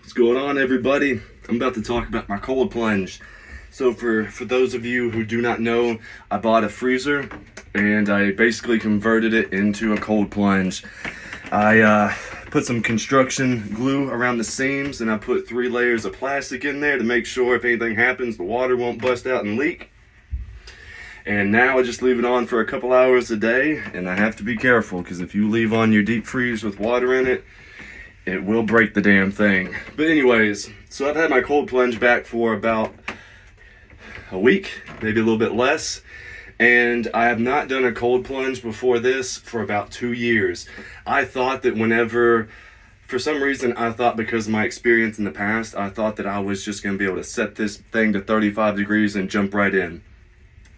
What's going on, everybody? I'm about to talk about my cold plunge. So for those of you who do not know, I bought a freezer and I basically converted it into a cold plunge. I put some construction glue around the seams and I put 3 layers of plastic in there to make sure if anything happens, the water won't bust out and leak. And now I just leave it on for a couple hours a day, and I have to be careful because if you leave on your deep freeze with water in it, it will break the damn thing. But anyways, so I've had my cold plunge back for about a week, maybe a little bit less. And I have not done a cold plunge before this for about 2 years. I thought that for some reason, I thought because of my experience in the past, I thought that I was just going to be able to set this thing to 35 degrees and jump right in.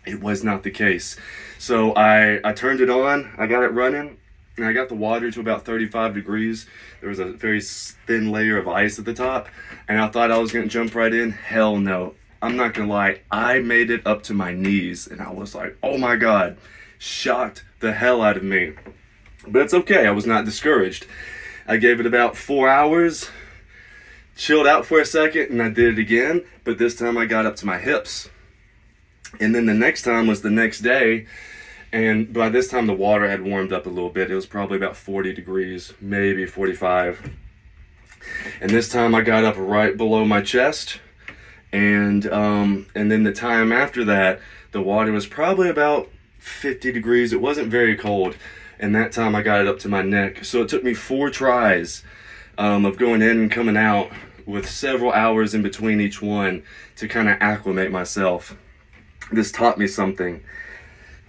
It was not the case. So I turned it on, I got it running, and I got the water to about 35 degrees. There was a very thin layer of ice at the top, and I thought I was gonna jump right in. Hell no. I'm not gonna lie, I made it up to my knees, and I was like, oh my God, shocked the hell out of me. But it's okay, I was not discouraged. I gave it about 4 hours, chilled out for a second, and I did it again, but this time I got up to my hips. And then the next time was the next day, and by this time the water had warmed up a little bit. It was probably about 40 degrees, maybe 45. And this time I got up right below my chest, and then the time after that, the water was probably about 50 degrees. It wasn't very cold, and that time I got it up to my neck. So it took me 4 tries of going in and coming out with several hours in between each one to kind of acclimate myself. This taught me something.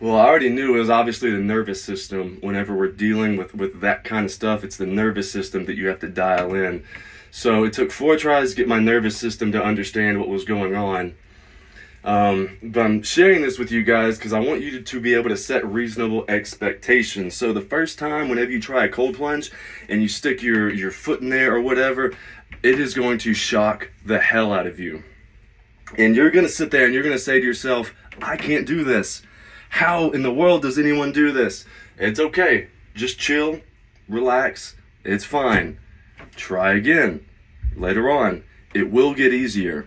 Well, I already knew it was obviously the nervous system. Whenever we're dealing with that kind of stuff, it's the nervous system that you have to dial in. So it took 4 tries to get my nervous system to understand what was going on. But I'm sharing this with you guys because I want you to be able to set reasonable expectations. So the first time, whenever you try a cold plunge and you stick your foot in there or whatever, it is going to shock the hell out of you. And you're going to sit there and you're going to say to yourself, I can't do this. How in the world does anyone do this? It's okay. Just chill, relax. It's fine. Try again. Later on, it will get easier.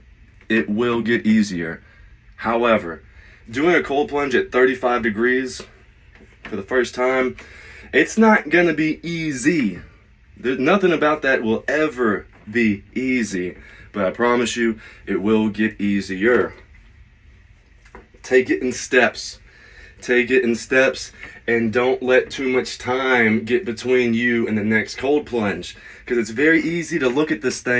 It will get easier. However, doing a cold plunge at 35 degrees for the first time, it's not going to be easy. There's nothing about that will ever be easy. But I promise you, it will get easier. Take it in steps. Take it in steps, and don't let too much time get between you and the next cold plunge. Because it's very easy to look at this thing